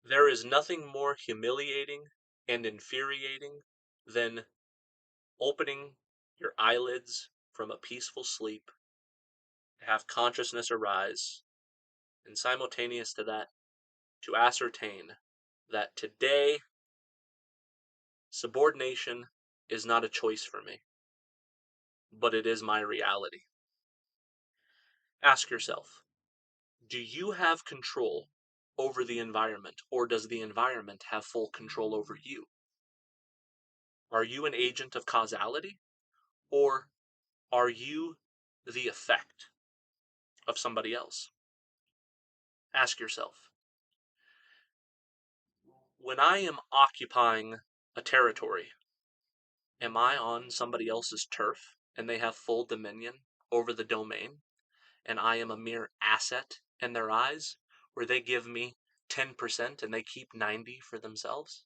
There is nothing more humiliating and infuriating than opening your eyelids from a peaceful sleep, to have consciousness arise, and simultaneous to that, to ascertain that today, subordination is not a choice for me, but it is my reality. Ask yourself, do you have control over the environment, or does the environment have full control over you? Are you an agent of causality, or are you the effect of somebody else? Ask yourself, when I am occupying a territory, am I on somebody else's turf and they have full dominion over the domain, and I am a mere asset in their eyes, where they give me 10% and they keep 90 for themselves?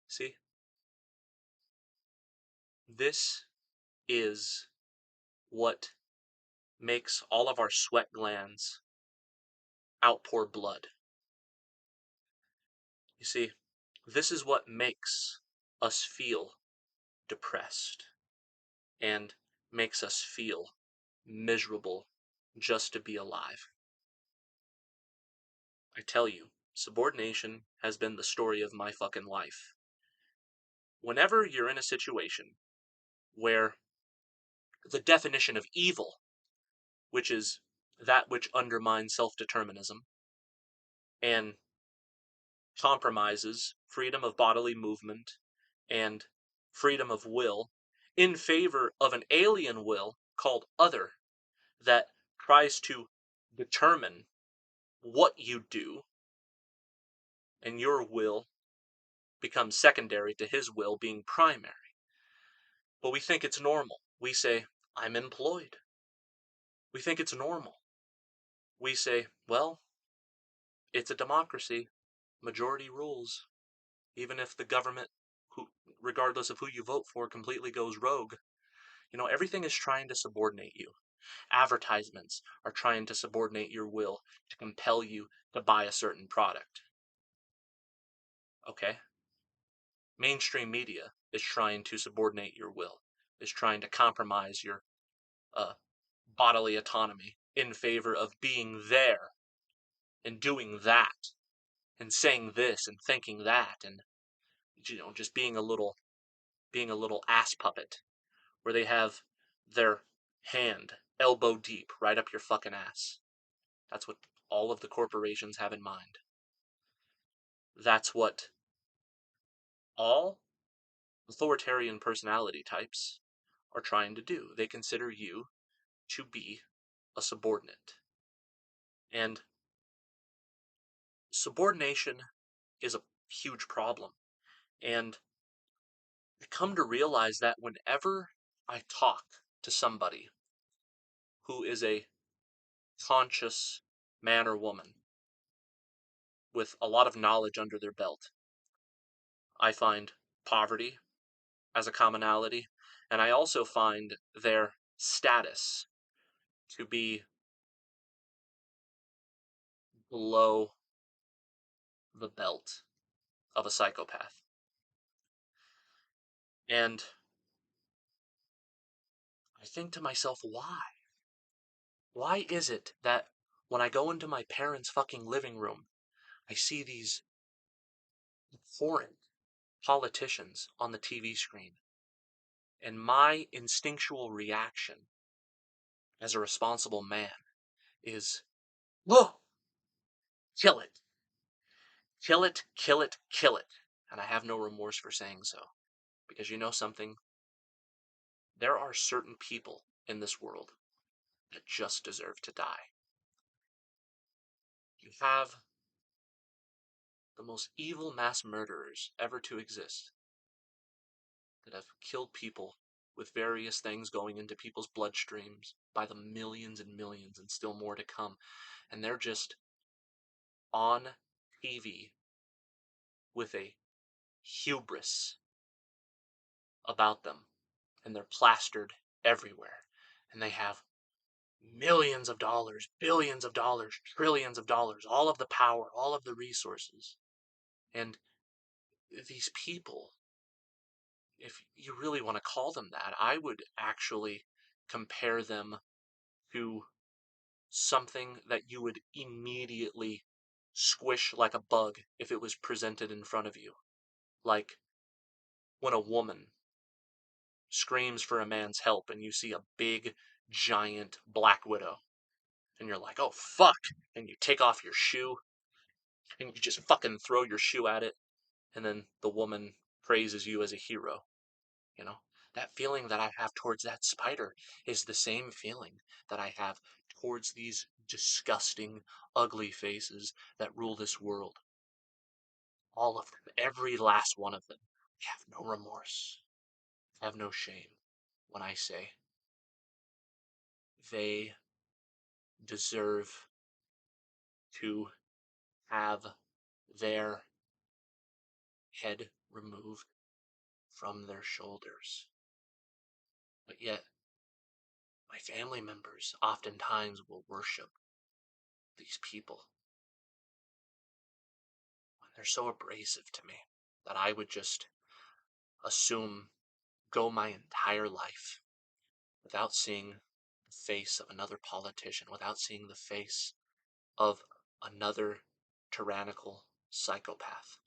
See? This is what makes all of our sweat glands outpour blood. You see, this is what makes us feel depressed and makes us feel miserable just to be alive. I tell you, subordination has been the story of my fucking life. Whenever you're in a situation where the definition of evil, which is that which undermines self-determinism and compromises freedom of bodily movement and freedom of will in favor of an alien will called other, that tries to determine what you do, and your will becomes secondary to his will being primary. But we think it's normal. We say, I'm employed. We think it's normal. We say, well, it's a democracy. Majority rules. Even if the government, regardless of who you vote for, completely goes rogue. Everything is trying to subordinate you. Advertisements are trying to subordinate your will to compel you to buy a certain product. Okay? Mainstream media is trying to subordinate your will, is trying to compromise your bodily autonomy in favor of being there and doing that and saying this and thinking that, and just being a little ass puppet where they have their hand elbow deep right up your fucking ass. That's what all of the corporations have in mind. That's what all authoritarian personality types are trying to do. They consider you to be a subordinate. And subordination is a huge problem. And I come to realize that whenever I talk to somebody who is a conscious man or woman with a lot of knowledge under their belt, I find poverty as a commonality, and I also find their status to be below the belt of a psychopath. And I think to myself, why? Why is it that when I go into my parents' fucking living room, I see these foreign politicians on the TV screen, and my instinctual reaction as a responsible man is, whoa, kill it. Kill it, kill it, kill it. And I have no remorse for saying so. Because you know something? There are certain people in this world that just deserve to die. You have the most evil mass murderers ever to exist that have killed people with various things going into people's bloodstreams by the millions and millions, and still more to come. And they're just on TV with a hubris about them, and they're plastered everywhere, and they have millions of dollars, billions of dollars, trillions of dollars, all of the power, all of the resources. And these people, if you really want to call them that, I would actually compare them to something that you would immediately squish like a bug if it was presented in front of you. Like when a woman screams for a man's help and you see a big, giant black widow, and you're like, oh fuck, and you take off your shoe, and you just fucking throw your shoe at it, and then the woman praises you as a hero. You know, that feeling that I have towards that spider is the same feeling that I have towards these disgusting, ugly faces that rule this world. All of them, every last one of them, have no remorse, have no shame when I say they deserve to have their head removed from their shoulders. But yet, my family members oftentimes will worship these people. They're so abrasive to me that I would just assume go my entire life without seeing the face of another politician, without seeing the face of another tyrannical psychopath.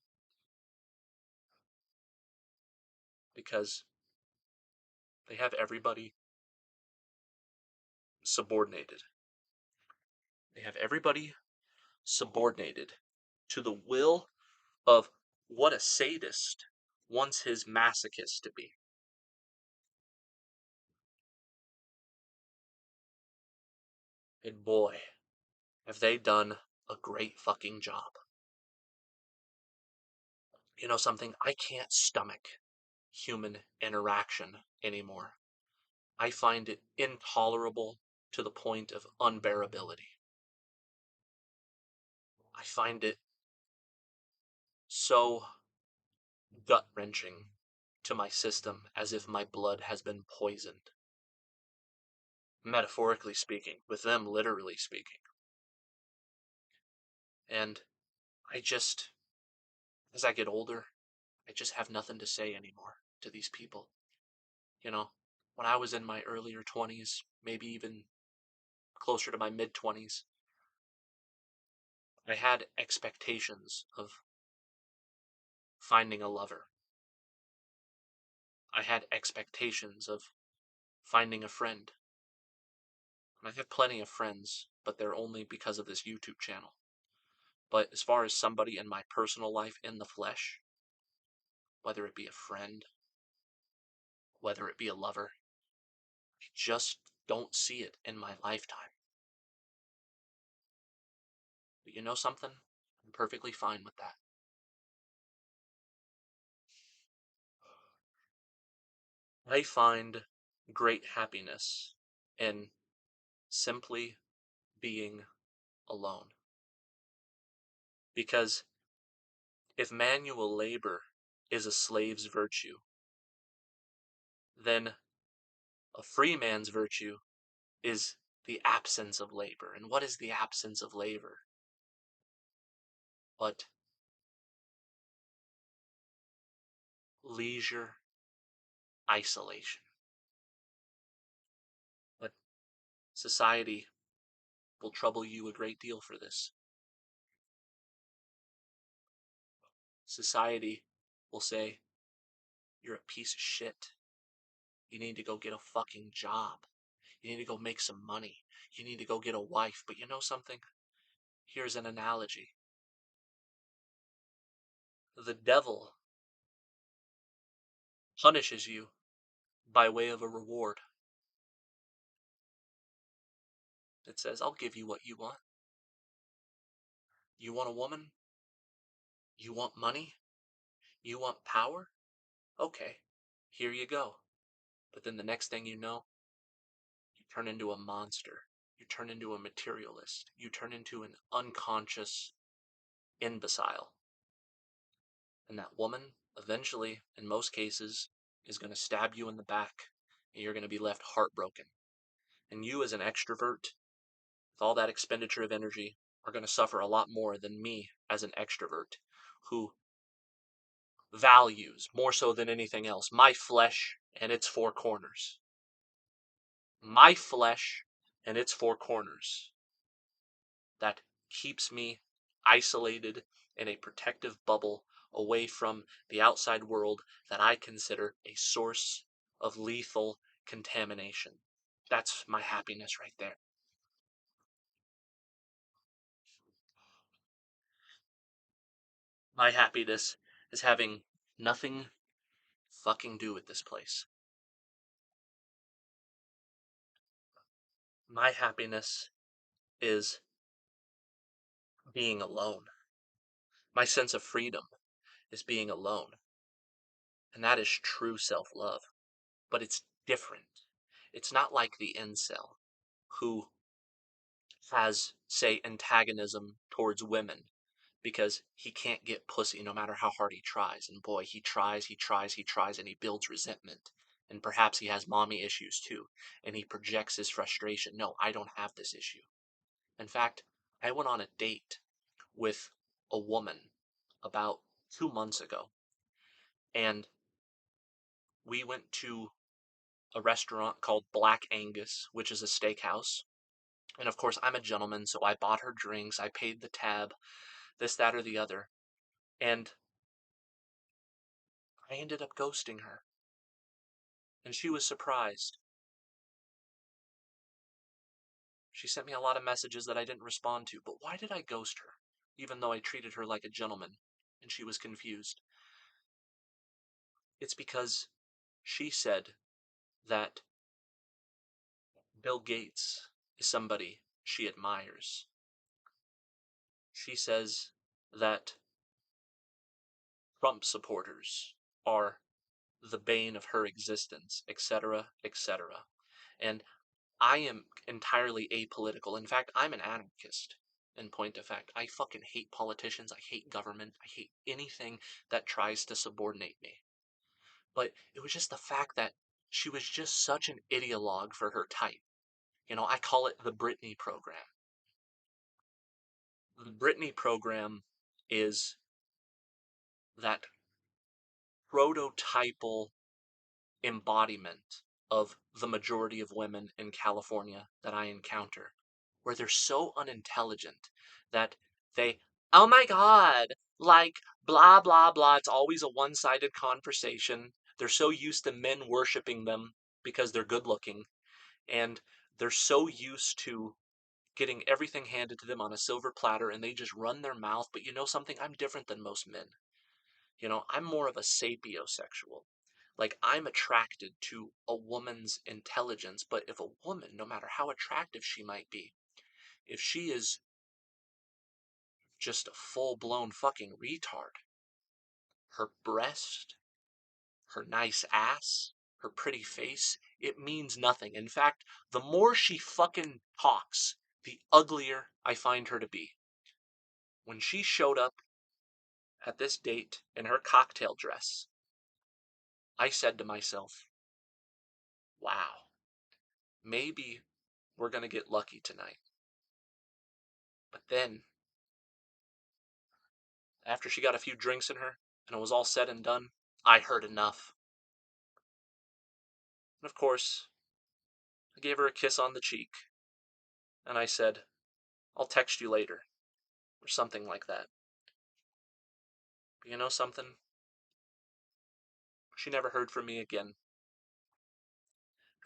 Because they have everybody subordinated. They have everybody subordinated to the will of what a sadist wants his masochist to be. And boy, have they done a great fucking job. You know something? I can't stomach human interaction anymore. I find it intolerable to the point of unbearability. I find it so gut-wrenching to my system, as if my blood has been poisoned. Metaphorically speaking, with them literally speaking. And I just, as I get older, I just have nothing to say anymore to these people. You know, when I was in my earlier 20s, maybe even closer to my mid-20s, I had expectations of finding a lover. I had expectations of finding a friend. And I have plenty of friends, but they're only because of this YouTube channel. But as far as somebody in my personal life in the flesh, whether it be a friend, whether it be a lover, I just don't see it in my lifetime. But you know something? I'm perfectly fine with that. I find great happiness in simply being alone. Because if manual labor is a slave's virtue, then a free man's virtue is the absence of labor. And what is the absence of labor? But leisure, isolation. But society will trouble you a great deal for this. Society will say, you're a piece of shit. You need to go get a fucking job. You need to go make some money. You need to go get a wife. But you know something? Here's an analogy. The devil punishes you by way of a reward. It says, I'll give you what you want. You want a woman? You want money? You want power? Okay, here you go. But then the next thing you know, you turn into a monster. You turn into a materialist. You turn into an unconscious imbecile. And that woman, eventually, in most cases, is going to stab you in the back, and you're going to be left heartbroken. And you as an extrovert, with all that expenditure of energy, are going to suffer a lot more than me as an extrovert who values, more so than anything else, my flesh and its four corners. My flesh and its four corners. That keeps me isolated in a protective bubble away from the outside world that I consider a source of lethal contamination. That's my happiness right there. My happiness is having nothing fucking do with this place. My happiness is being alone. My sense of freedom is being alone. And that is true self-love. But it's different. It's not like the incel who has, say, antagonism towards women because he can't get pussy no matter how hard he tries. And boy, he tries, and he builds resentment. And perhaps he has mommy issues too. And he projects his frustration. No, I don't have this issue. In fact, I went on a date with a woman about 2 months ago. And we went to a restaurant called Black Angus, which is a steakhouse. And of course, I'm a gentleman, so I bought her drinks, I paid the tab, this, that, or the other. And I ended up ghosting her. And she was surprised. She sent me a lot of messages that I didn't respond to. But why did I ghost her? Even though I treated her like a gentleman. And she was confused. It's because she said that Bill Gates is somebody she admires. She says that Trump supporters are the bane of her existence, etc., etc. And I am entirely apolitical. In fact, I'm an anarchist. In point of fact, I fucking hate politicians. I hate government. I hate anything that tries to subordinate me. But it was just the fact that she was just such an ideologue for her type. I call it the Brittany program. The Brittany program is that prototypal embodiment of the majority of women in California that I encounter, where they're so unintelligent that they, oh my God, like blah, blah, blah. It's always a one-sided conversation. They're so used to men worshiping them because they're good looking, and they're so used to getting everything handed to them on a silver platter, and they just run their mouth. But you know something? I'm different than most men. I'm more of a sapiosexual. Like, I'm attracted to a woman's intelligence, but if a woman, no matter how attractive she might be, if she is just a full-blown fucking retard, her breast, her nice ass, her pretty face, it means nothing. In fact, the more she fucking talks, the uglier I find her to be. When she showed up at this date in her cocktail dress, I said to myself, wow, maybe we're going to get lucky tonight. But then, after she got a few drinks in her, and it was all said and done, I heard enough. And of course, I gave her a kiss on the cheek, and I said, I'll text you later, or something like that. But you know something? She never heard from me again.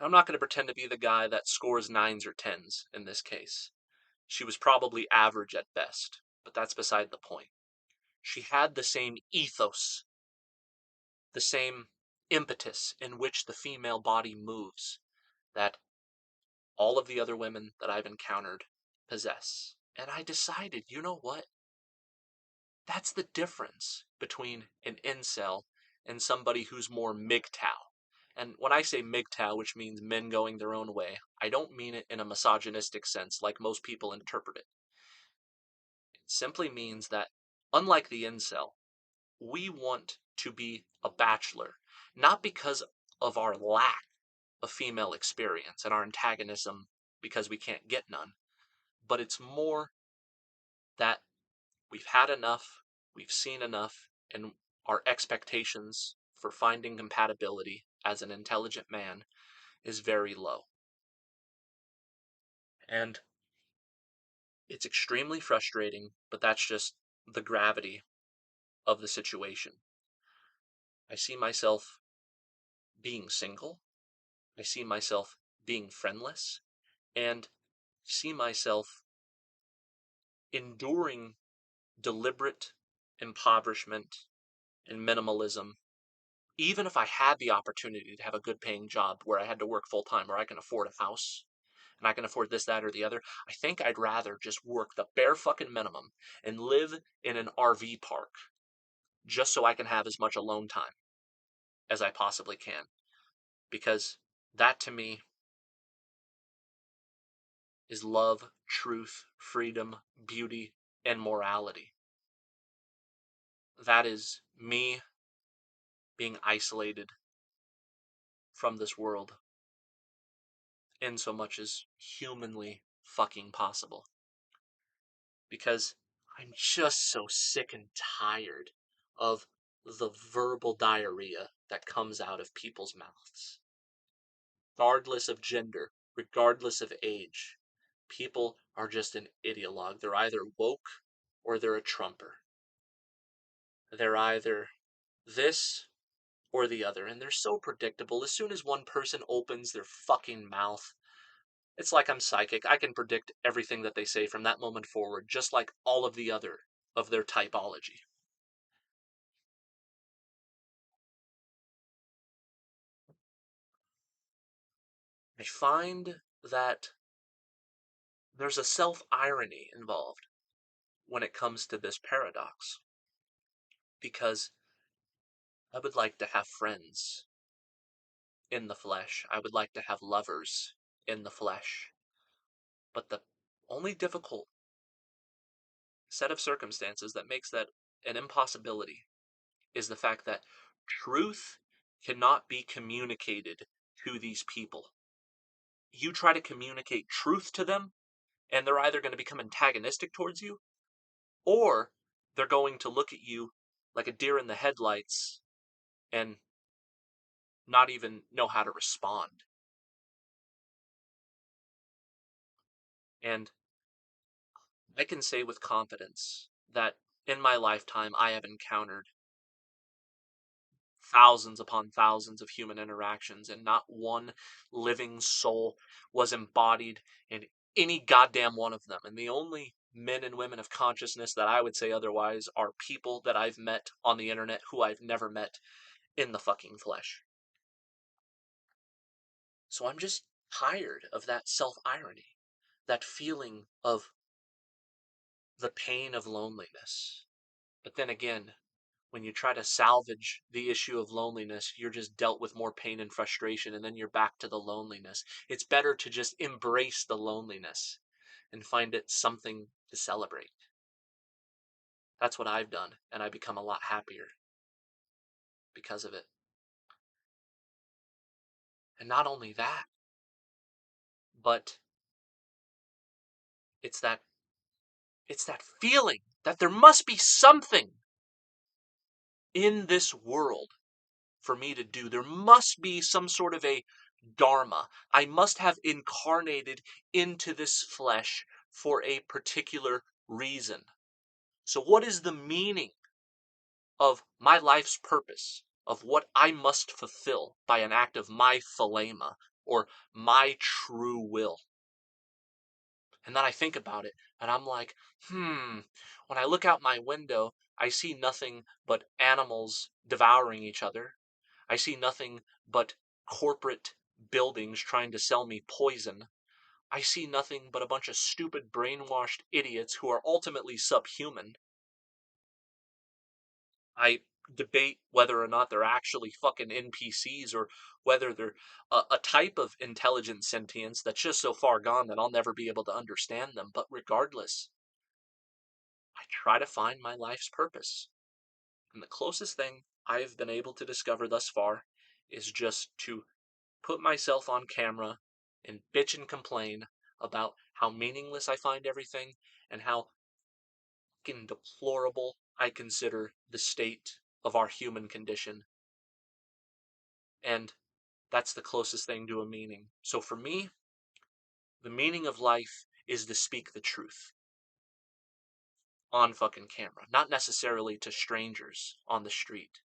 I'm not going to pretend to be the guy that scores 9s or 10s in this case. She was probably average at best, but that's beside the point. She had the same ethos, the same impetus in which the female body moves that all of the other women that I've encountered possess. And I decided, you know what? That's the difference between an incel and somebody who's more MGTOW. And when I say MGTOW, which means men going their own way, I don't mean it in a misogynistic sense like most people interpret it. It simply means that, unlike the incel, we want to be a bachelor, not because of our lack a female experience and our antagonism because we can't get none, but it's more that we've had enough, we've seen enough, and our expectations for finding compatibility as an intelligent man is very low. And it's extremely frustrating, but that's just the gravity of the situation. I see myself being single, I see myself being friendless, and see myself enduring deliberate impoverishment and minimalism, even if I had the opportunity to have a good paying job where I had to work full time, where I can afford a house and I can afford this, that, or the other. I think I'd rather just work the bare fucking minimum and live in an RV park just so I can have as much alone time as I possibly can. Because that to me is love, truth, freedom, beauty, and morality. That is me being isolated from this world in so much as humanly fucking possible. Because I'm just so sick and tired of the verbal diarrhea that comes out of people's mouths. Regardless of gender, regardless of age, people are just an ideologue. They're either woke or they're a Trumper. They're either this or the other, and they're so predictable. As soon as one person opens their fucking mouth, it's like I'm psychic. I can predict everything that they say from that moment forward, just like all of the other of their typology. I find that there's a self-irony involved when it comes to this paradox, because I would like to have friends in the flesh. I would like to have lovers in the flesh. But the only difficult set of circumstances that makes that an impossibility is the fact that truth cannot be communicated to these people. You try to communicate truth to them, and they're either going to become antagonistic towards you, or they're going to look at you like a deer in the headlights and not even know how to respond. And I can say with confidence that in my lifetime I have encountered thousands upon thousands of human interactions, and not one living soul was embodied in any goddamn one of them. And the only men and women of consciousness that I would say otherwise are people that I've met on the internet who I've never met in the fucking flesh. So I'm just tired of that self-irony, that feeling of the pain of loneliness. But then again, when you try to salvage the issue of loneliness, you're just dealt with more pain and frustration, and then you're back to the loneliness. It's better to just embrace the loneliness and find it something to celebrate. That's what I've done, and I've become a lot happier because of it. And not only that, but it's that feeling that there must be something in this world for me to do. There must be some sort of a dharma. I must have incarnated into this flesh for a particular reason. So what is the meaning of my life's purpose, of what I must fulfill by an act of my thelema, or my true will? And then I think about it, and I'm like, when I look out my window, I see nothing but animals devouring each other. I see nothing but corporate buildings trying to sell me poison. I see nothing but a bunch of stupid brainwashed idiots who are ultimately subhuman. I debate whether or not they're actually fucking NPCs, or whether they're a type of intelligent sentience that's just so far gone that I'll never be able to understand them. But regardless, I try to find my life's purpose. And the closest thing I've been able to discover thus far is just to put myself on camera and bitch and complain about how meaningless I find everything and how fucking deplorable I consider the state of our human condition. And that's the closest thing to a meaning. So for me, the meaning of life is to speak the truth on fucking camera, not necessarily to strangers on the street.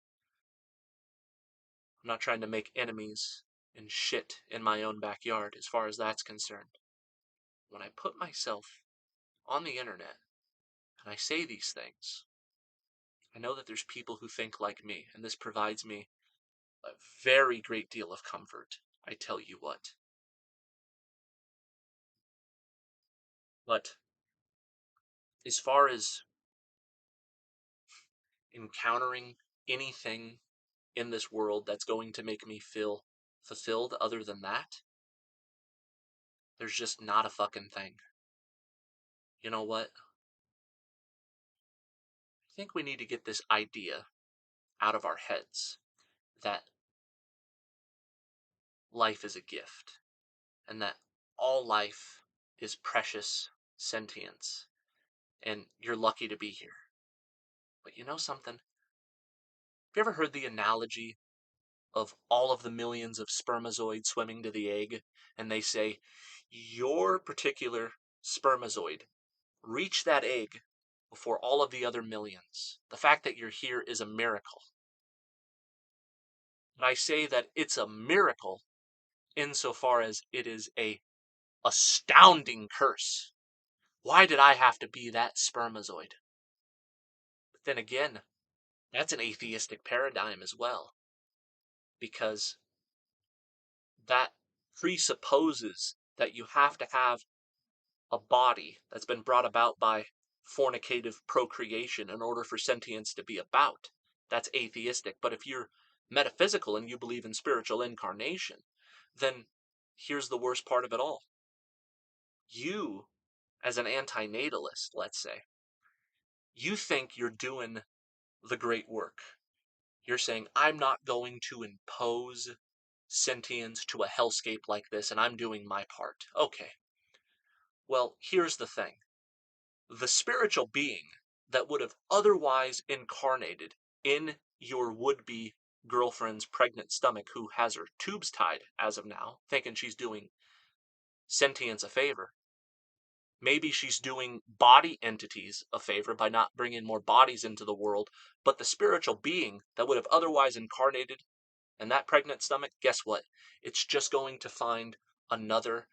I'm not trying to make enemies and shit in my own backyard as far as that's concerned. When I put myself on the internet and I say these things, I know that there's people who think like me, and this provides me a very great deal of comfort, I tell you what. But as far as encountering anything in this world that's going to make me feel fulfilled other than that, there's just not a fucking thing. You know what? I think we need to get this idea out of our heads that life is a gift and that all life is precious sentience and you're lucky to be here. But you know something? Have you ever heard the analogy of all of the millions of spermatozoids swimming to the egg, and they say, your particular spermatozoid reached that egg before all of the other millions. The fact that you're here is a miracle. But I say that it's a miracle insofar as it is a astounding curse. Why did I have to be that spermatozoid? But then again, that's an atheistic paradigm as well, because that presupposes that you have to have a body that's been brought about by fornicative procreation in order for sentience to be about. That's atheistic. But if you're metaphysical and you believe in spiritual incarnation, then here's the worst part of it all. You, as an antinatalist, let's say, you think you're doing the great work. You're saying, I'm not going to impose sentience to a hellscape like this, and I'm doing my part. Okay. Well, here's the thing. The spiritual being that would have otherwise incarnated in your would-be girlfriend's pregnant stomach, who has her tubes tied as of now, thinking she's doing sentience a favor. Maybe she's doing body entities a favor by not bringing more bodies into the world, but the spiritual being that would have otherwise incarnated in that pregnant stomach, guess what? It's just going to find another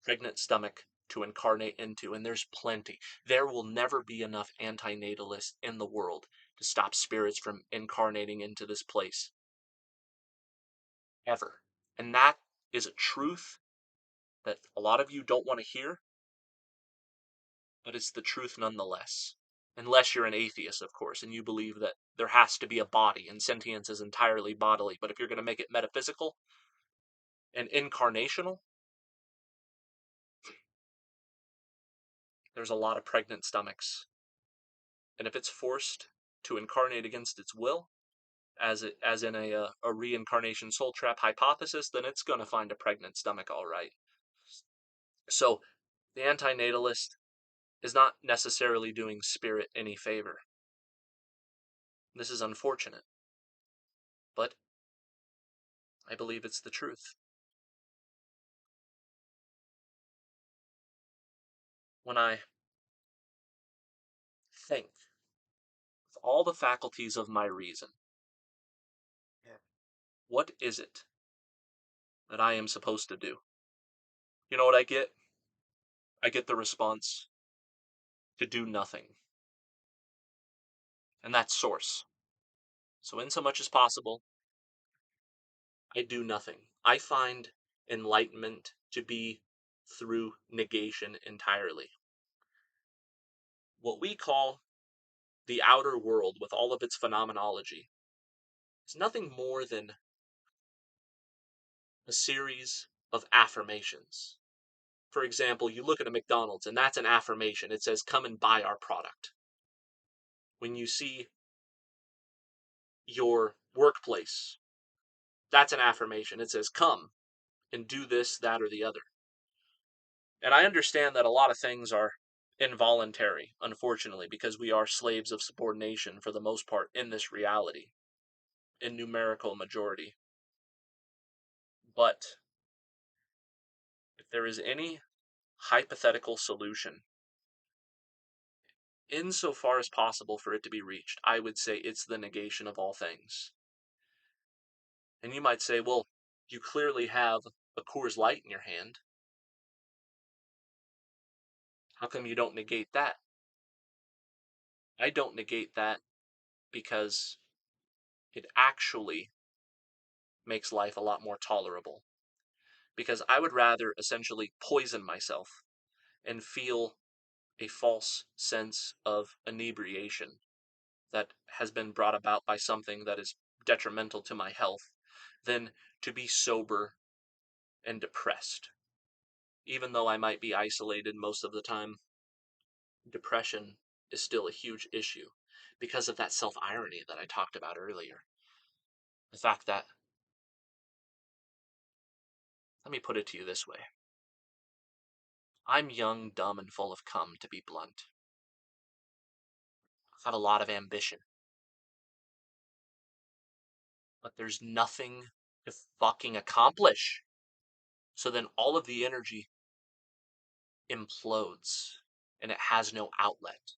pregnant stomach to incarnate into, and there's plenty. There will never be enough antinatalists in the world to stop spirits from incarnating into this place. Ever. And that is a truth that a lot of you don't want to hear, but it's the truth nonetheless. Unless you're an atheist, of course, and you believe that there has to be a body and sentience is entirely bodily. But if you're going to make it metaphysical and incarnational, there's a lot of pregnant stomachs. And if it's forced to incarnate against its will, as in a reincarnation soul trap hypothesis, then it's going to find a pregnant stomach, all right. So the antinatalist is not necessarily doing spirit any favor. This is unfortunate, but I believe it's the truth. When I think with all the faculties of my reason, what is it that I am supposed to do? You know what I get? I get the response to do nothing. And that's source. So in so much as possible, I do nothing. I find enlightenment to be through negation entirely. What we call the outer world with all of its phenomenology is nothing more than a series of affirmations. For example, you look at a McDonald's and that's an affirmation. It says, come and buy our product. When you see your workplace That's an affirmation. It says, come and do this, that, or the other. And I understand that a lot of things are involuntary, unfortunately, because we are slaves of subordination for the most part in this reality, in numerical majority. But if there is any hypothetical solution, insofar as possible for it to be reached, I would say it's the negation of all things. And you might say, well, you clearly have a Coors Light in your hand. How come you don't negate that? I don't negate that because it actually makes life a lot more tolerable. Because I would rather essentially poison myself and feel a false sense of inebriation that has been brought about by something that is detrimental to my health than to be sober and depressed. Even though I might be isolated most of the time, depression is still a huge issue because of that self-irony that I talked about earlier. The fact that, let me put it to you this way. I'm young, dumb, and full of cum, to be blunt. I have a lot of ambition. But there's nothing to fucking accomplish. So then all of the energy implodes and it has no outlet.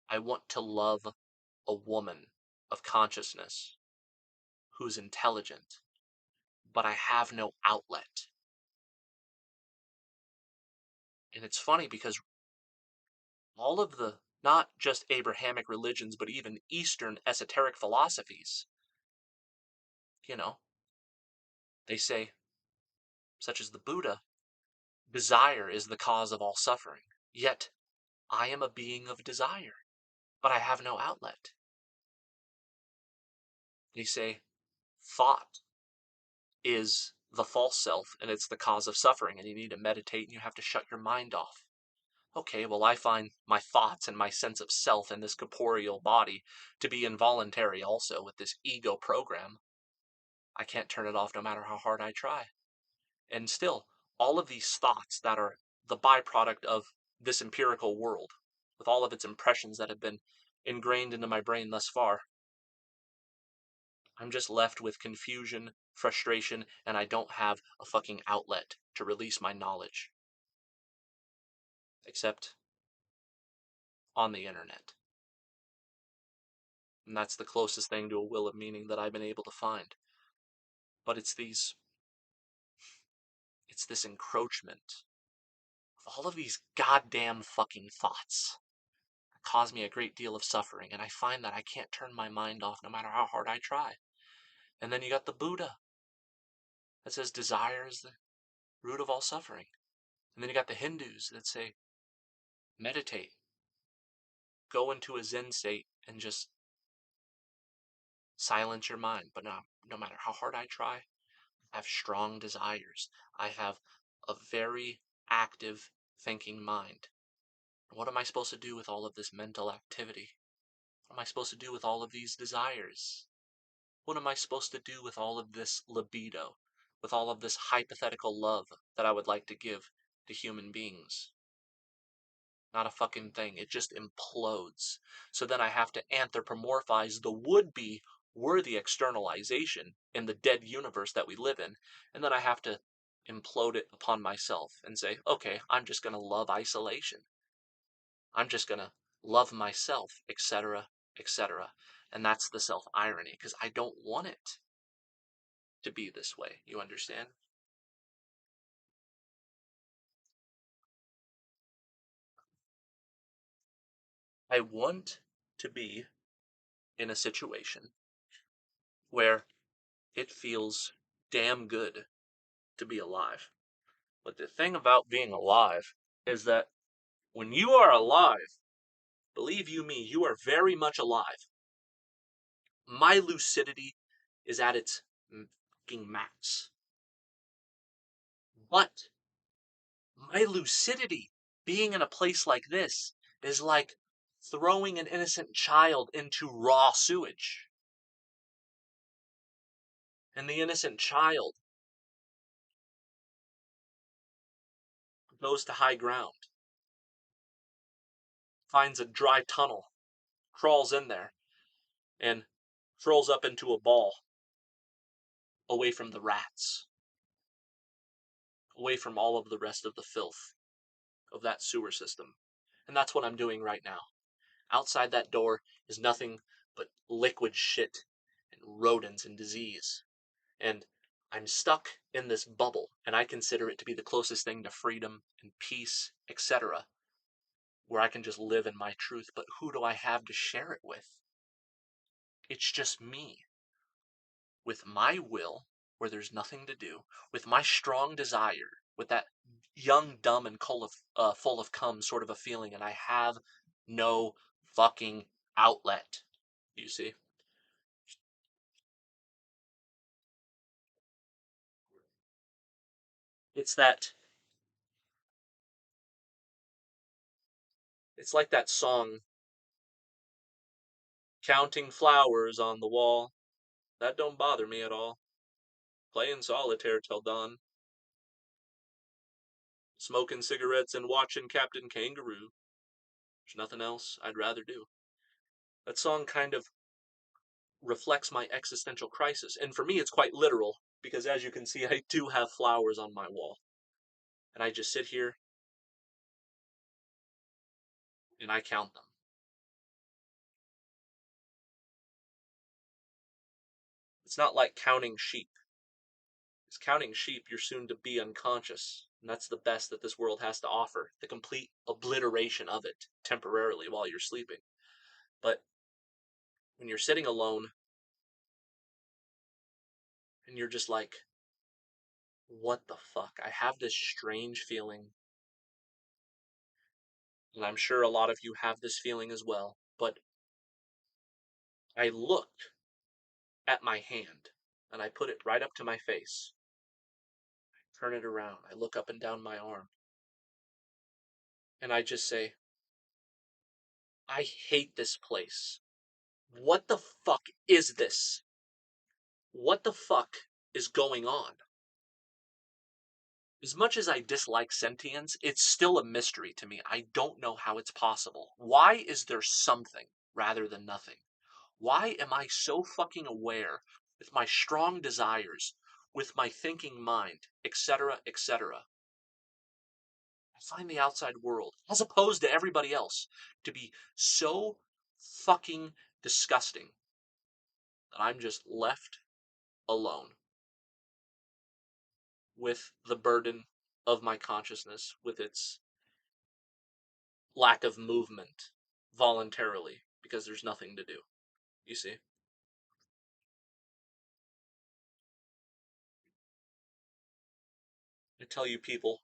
I want to love a woman of consciousness who's intelligent, but I have no outlet. And it's funny because all of the, not just Abrahamic religions, but even Eastern esoteric philosophies, they say, such as the Buddha, desire is the cause of all suffering. Yet, I am a being of desire, but I have no outlet. They say, thought is the false self, and it's the cause of suffering, and you need to meditate, and you have to shut your mind off. Okay, well, I find my thoughts and my sense of self in this corporeal body to be involuntary also with this ego program. I can't turn it off no matter how hard I try. And still, all of these thoughts that are the byproduct of this empirical world, with all of its impressions that have been ingrained into my brain thus far, I'm just left with confusion, frustration, and I don't have a fucking outlet to release my knowledge. Except on the internet. And that's the closest thing to a will of meaning that I've been able to find. But it's this encroachment of all of these goddamn fucking thoughts that cause me a great deal of suffering, and I find that I can't turn my mind off no matter how hard I try. And then you got the Buddha that says desire is the root of all suffering. And then you got the Hindus that say meditate, go into a Zen state and just silence your mind. But no matter how hard I try, I have strong desires. I have a very active thinking mind. What am I supposed to do with all of this mental activity? What am I supposed to do with all of these desires? What am I supposed to do with all of this libido? With all of this hypothetical love that I would like to give to human beings? Not a fucking thing. It just implodes. So then I have to anthropomorphize the would-be worthy externalization in the dead universe that we live in. And then I have to implode it upon myself and say, okay, I'm just going to love isolation. I'm just going to love myself, etc., etc. And that's the self-irony, because I don't want it to be this way. You understand? I want to be in a situation where it feels damn good to be alive. But the thing about being alive is that when you are alive, believe you me, you are very much alive. My lucidity is at its fucking max. But my lucidity, being in a place like this, is like throwing an innocent child into raw sewage. And the innocent child goes to high ground, finds a dry tunnel, crawls in there, and curls up into a ball, away from the rats, away from all of the rest of the filth of that sewer system. And that's what I'm doing right now. Outside that door is nothing but liquid shit and rodents and disease. And I'm stuck in this bubble, and I consider it to be the closest thing to freedom and peace, etc., where I can just live in my truth. But who do I have to share it with? It's just me, with my will, where there's nothing to do, with my strong desire, with that young, dumb, and full of cum sort of a feeling, and I have no fucking outlet. You see? It's that. It's like that song, "Counting flowers on the wall. That don't bother me at all. Playing solitaire till dawn. Smoking cigarettes and watching Captain Kangaroo. There's nothing else I'd rather do." That song kind of reflects my existential crisis. And for me, it's quite literal, because as you can see, I do have flowers on my wall. And I just sit here and I count them. It's not like counting sheep. Because counting sheep, you're soon to be unconscious. And that's the best that this world has to offer, the complete obliteration of it temporarily while you're sleeping. But when you're sitting alone and you're just like, what the fuck? I have this strange feeling, and I'm sure a lot of you have this feeling as well, but I looked at my hand and I put it right up to my face. I turn it around. I look up and down my arm. And I just say, I hate this place. What the fuck is this? What the fuck is going on? As much as I dislike sentience, it's still a mystery to me. I don't know how it's possible. Why is there something rather than nothing? Why am I so fucking aware with my strong desires, with my thinking mind, etc., etc.? I find the outside world, as opposed to everybody else, to be so fucking disgusting that I'm just left alone with the burden of my consciousness, with its lack of movement voluntarily, because there's nothing to do. You see? I tell you, people,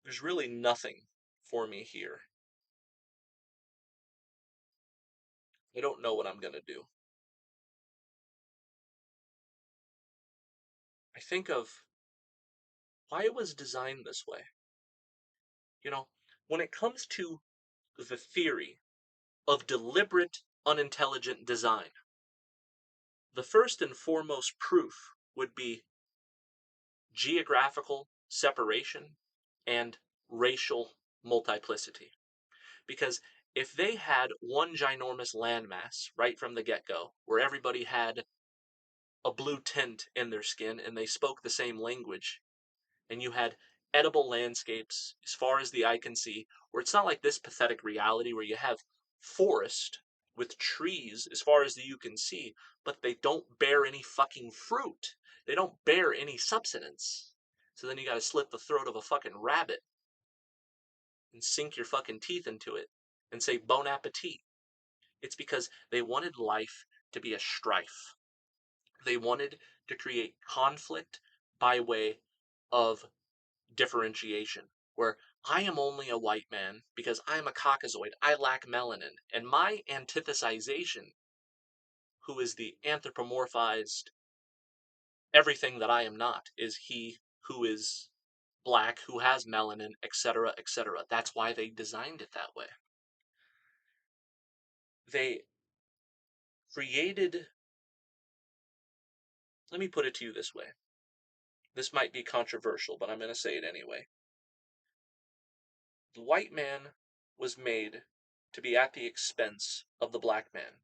there's really nothing for me here. I don't know what I'm gonna do. I think of why it was designed this way. You know, when it comes to the theory of deliberate, unintelligent design, the first and foremost proof would be geographical separation and racial multiplicity. Because if they had one ginormous landmass right from the get-go, where everybody had a blue tint in their skin and they spoke the same language, and you had edible landscapes as far as the eye can see, where it's not like this pathetic reality where you have forest with trees as far as the you can see, but they don't bear any fucking fruit. They don't bear any substance. So then you gotta slit the throat of a fucking rabbit and sink your fucking teeth into it and say bon appetit. It's because they wanted life to be a strife. They wanted to create conflict by way of differentiation, where I am only a white man because I am a Caucasoid, I lack melanin, and my antithesization, who is the anthropomorphized everything that I am not, is he who is black, who has melanin, etc., etc. That's why they designed it that way. They created, let me put it to you this way. This might be controversial, but I'm going to say it anyway. The white man was made to be at the expense of the black man,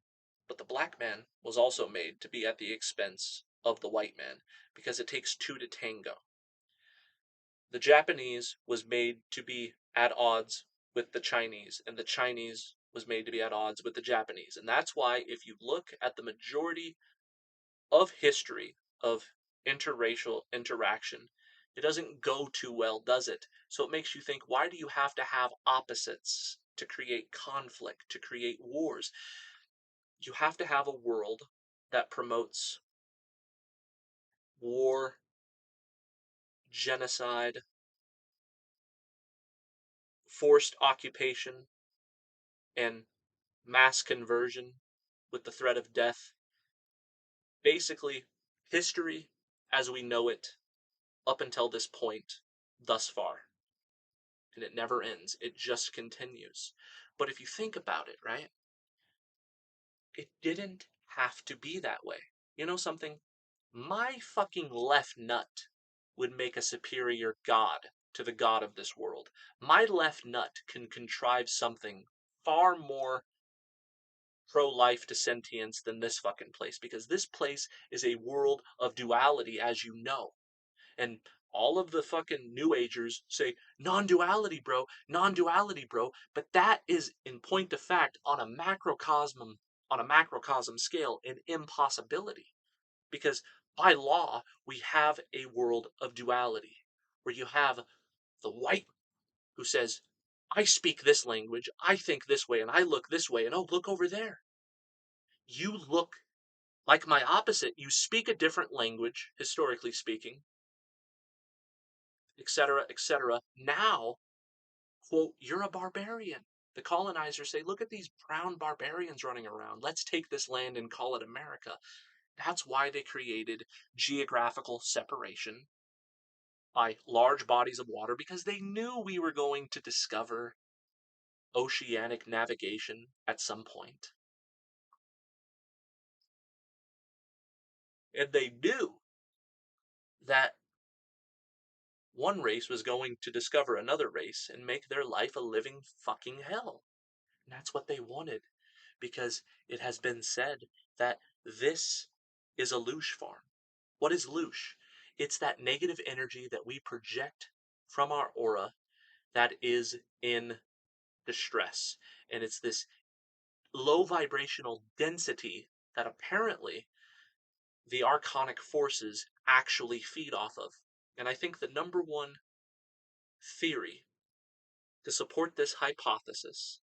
but the black man was also made to be at the expense of the white man, because it takes two to tango. The Japanese was made to be at odds with the Chinese, and the Chinese was made to be at odds with the Japanese. And that's why, if you look at the majority of history of interracial interaction, it doesn't go too well, does it? So it makes you think, why do you have to have opposites to create conflict, to create wars? You have to have a world that promotes war, genocide, forced occupation, and mass conversion with the threat of death. Basically, history as we know it up until this point thus far. And it never ends. It just continues. But if you think about it, right? It didn't have to be that way. You know something? My fucking left nut would make a superior god to the god of this world. My left nut can contrive something far more pro-life to sentience than this fucking place, because this place is a world of duality, as you know. And all of the fucking new agers say non-duality, bro, non-duality, bro, but that is, in point of fact, on a macrocosm scale, an impossibility, because by law we have a world of duality where you have the white who says, I speak this language, I think this way, and I look this way, and oh, look over there. You look like my opposite. You speak a different language, historically speaking, etc., etc. Now, quote, you're a barbarian. The colonizers say, look at these brown barbarians running around. Let's take this land and call it America. That's why they created geographical separation by large bodies of water, because they knew we were going to discover oceanic navigation at some point. And they knew that one race was going to discover another race and make their life a living fucking hell. And that's what they wanted, because it has been said that this is a loosh farm. What is loosh? It's that negative energy that we project from our aura that is in distress. And it's this low vibrational density that apparently the archonic forces actually feed off of. And I think the number one theory to support this hypothesis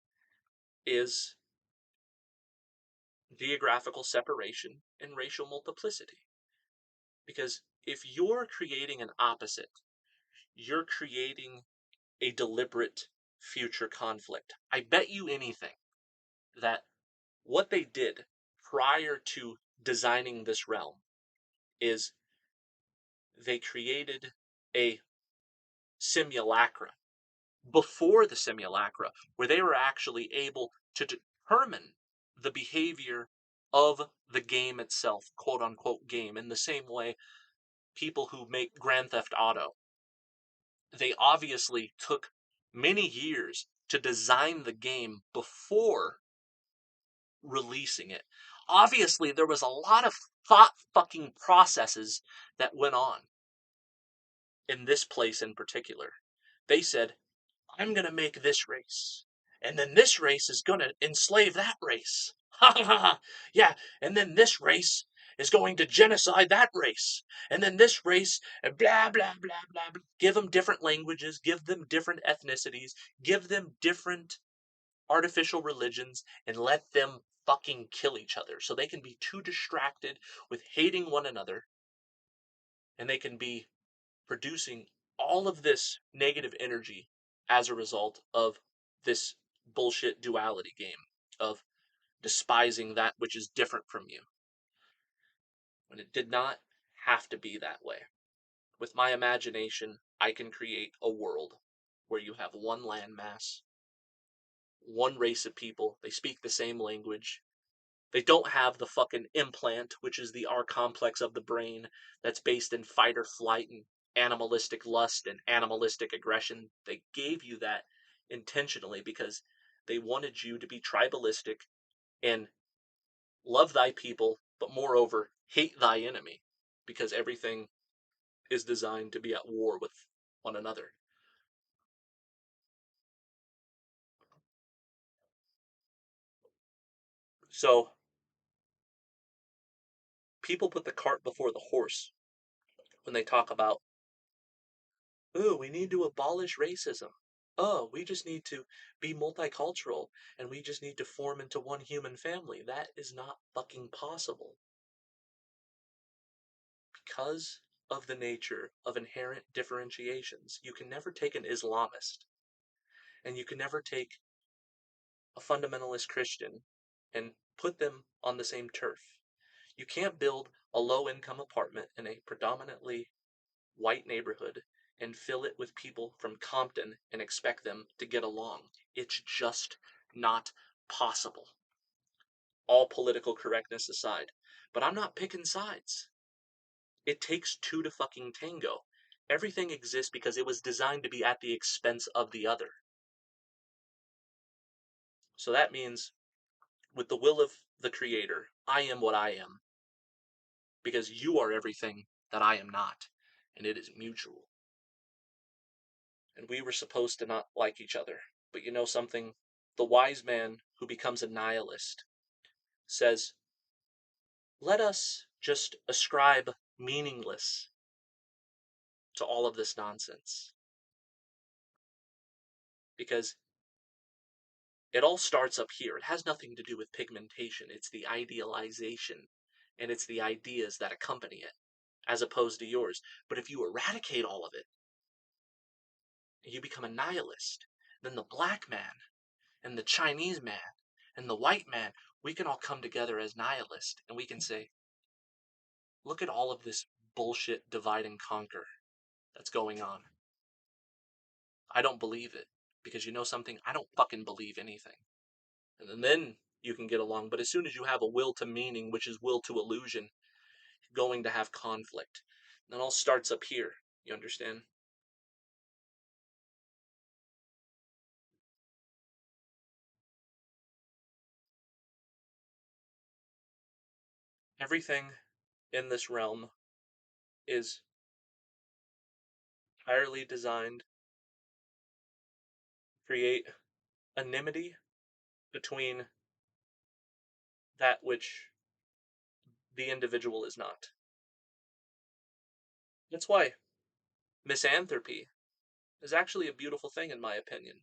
is geographical separation and racial multiplicity. Because if you're creating an opposite, you're creating a deliberate future conflict. I bet you anything that what they did prior to designing this realm is they created a simulacra before the simulacra, where they were actually able to determine the behavior of the game itself, quote unquote game, in the same way people who make Grand Theft Auto, they obviously took many years to design the game before releasing it. Obviously, there was a lot of thought fucking processes that went on in this place in particular. They said, I'm going to make this race, and then this race is going to enslave that race. Ha ha ha. Yeah, and then this race is going to genocide that race, and then this race, and blah, blah, blah, blah, blah. Give them different languages, give them different ethnicities, give them different artificial religions, and let them fucking kill each other so they can be too distracted with hating one another, and they can be producing all of this negative energy as a result of this bullshit duality game of despising that which is different from you, when it did not have to be that way. With my imagination, I can create a world where you have one landmass, one race of people, they speak the same language, They don't have the fucking implant, which is the R complex of the brain that's based in fight or flight and animalistic lust and animalistic aggression. They gave you that intentionally because they wanted you to be tribalistic and love thy people, but moreover, hate thy enemy, because everything is designed to be at war with one another. So, people put the cart before the horse when they talk about, oh, we need to abolish racism. Oh, we just need to be multicultural and we just need to form into one human family. That is not fucking possible. Because of the nature of inherent differentiations, you can never take an Islamist and you can never take a fundamentalist Christian and put them on the same turf. You can't build a low-income apartment in a predominantly white neighborhood and fill it with people from Compton and expect them to get along. It's just not possible. All political correctness aside. But I'm not picking sides. It takes two to fucking tango. Everything exists because it was designed to be at the expense of the other. So that means, with the will of the Creator, I am what I am. Because you are everything that I am not. And it is mutual. And we were supposed to not like each other. But you know something? The wise man who becomes a nihilist says, let us just ascribe meaningless to all of this nonsense. Because it all starts up here. It has nothing to do with pigmentation. It's the idealization and it's the ideas that accompany it, as opposed to yours. But if you eradicate all of it, you become a nihilist, then the black man and the Chinese man and the white man, we can all come together as nihilists and we can say, look at all of this bullshit divide and conquer that's going on. I don't believe it. Because you know something? I don't fucking believe anything. And then you can get along. But as soon as you have a will to meaning, which is will to illusion, you're going to have conflict. And it all starts up here. You understand? Everything in this realm is entirely designed to create enmity between that which the individual is not. That's why misanthropy is actually a beautiful thing, in my opinion.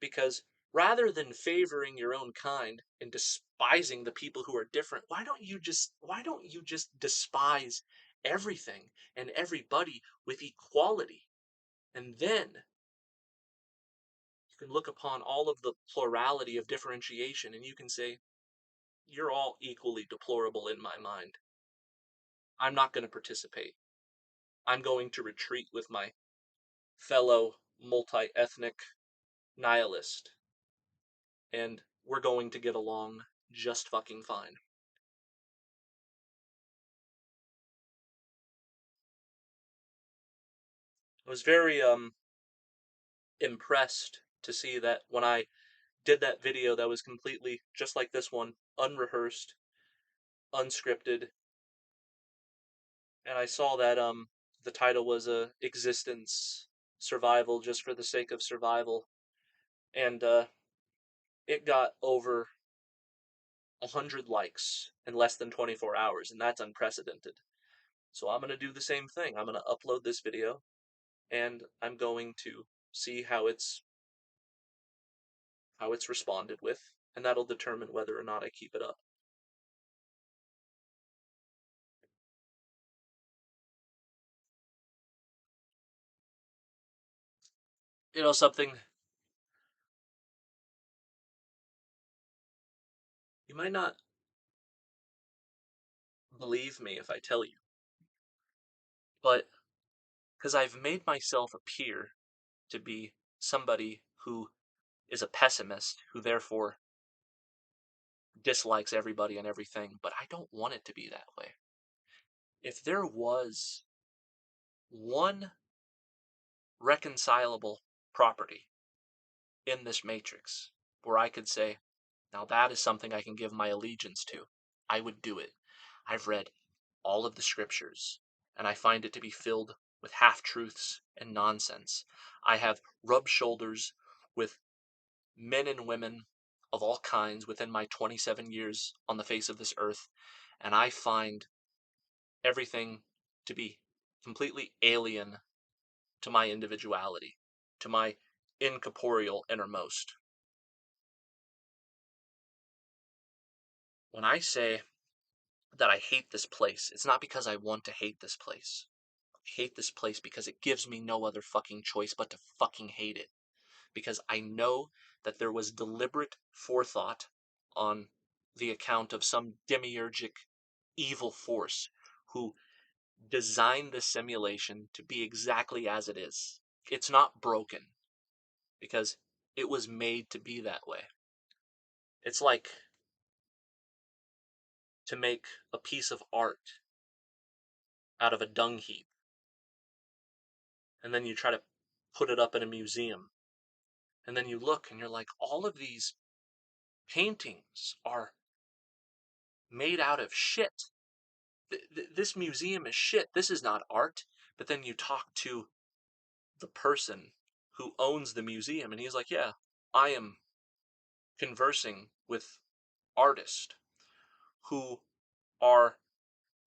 Because rather than favoring your own kind and despising the people who are different, why don't you just despise everything and everybody with equality? And then you can look upon all of the plurality of differentiation and you can say, you're all equally deplorable in my mind. I'm not going to participate. I'm going to retreat with my fellow multi-ethnic nihilist. And we're going to get along just fucking fine. I was very impressed to see that when I did that video that was completely just like this one, unrehearsed, unscripted, and I saw that the title was Existence, Survival Just for the Sake of Survival, and it got over 100 likes in less than 24 hours, and that's unprecedented. So I'm going to do the same thing. I'm going to upload this video, and I'm going to see how it's responded with, and that'll determine whether or not I keep it up. You know something? You might not believe me if I tell you, but because I've made myself appear to be somebody who is a pessimist, who therefore dislikes everybody and everything, but I don't want it to be that way. If there was one reconcilable property in this matrix where I could say, now that is something I can give my allegiance to, I would do it. I've read all of the scriptures, and I find it to be filled with half-truths and nonsense. I have rubbed shoulders with men and women of all kinds within my 27 years on the face of this earth, and I find everything to be completely alien to my individuality, to my incorporeal innermost. When I say that I hate this place, it's not because I want to hate this place. I hate this place because it gives me no other fucking choice but to fucking hate it. Because I know that there was deliberate forethought on the account of some demiurgic evil force who designed this simulation to be exactly as it is. It's not broken because it was made to be that way. It's like to make a piece of art out of a dung heap, and then you try to put it up in a museum, and then you look and you're like, all of these paintings are made out of shit. This museum is shit. This is not art. But then you talk to the person who owns the museum, and he's like, yeah, I am conversing with artists who are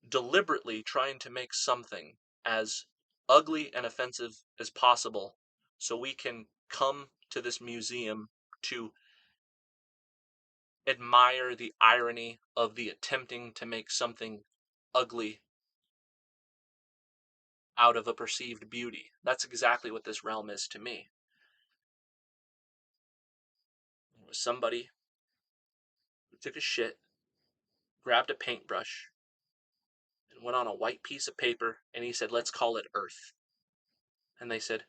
deliberately trying to make something as ugly and offensive as possible so we can come to this museum to admire the irony of the attempting to make something ugly out of a perceived beauty. That's exactly what this realm is to me. It was somebody who took a shit, grabbed a paintbrush, and went on a white piece of paper, and he said, let's call it Earth. And they said,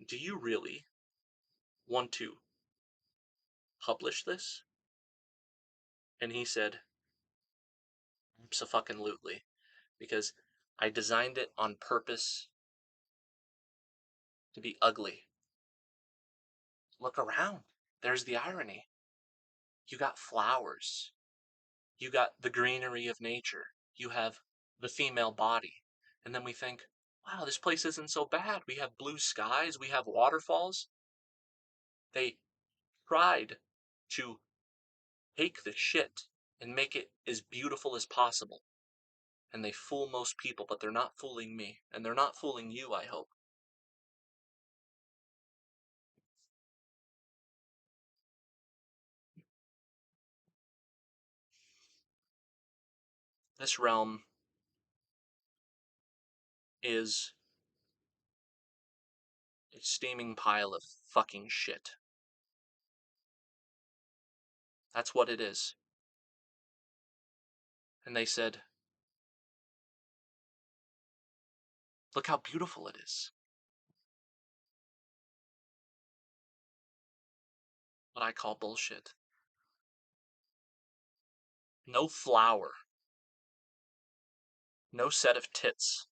do you really want to publish this? And he said, abso-fucking-lutely, because I designed it on purpose to be ugly. Look around. There's the irony. You got flowers. You got the greenery of nature. You have the female body. And then we think, wow, this place isn't so bad. We have blue skies. We have waterfalls. They tried to take the shit and make it as beautiful as possible. And they fool most people, but they're not fooling me. And they're not fooling you, I hope. This realm is a steaming pile of fucking shit. That's what it is. And they said, look how beautiful it is. What I call bullshit. No flower. No set of tits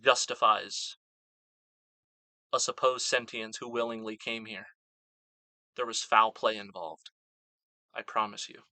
justifies a supposed sentience who willingly came here. There was foul play involved. I promise you.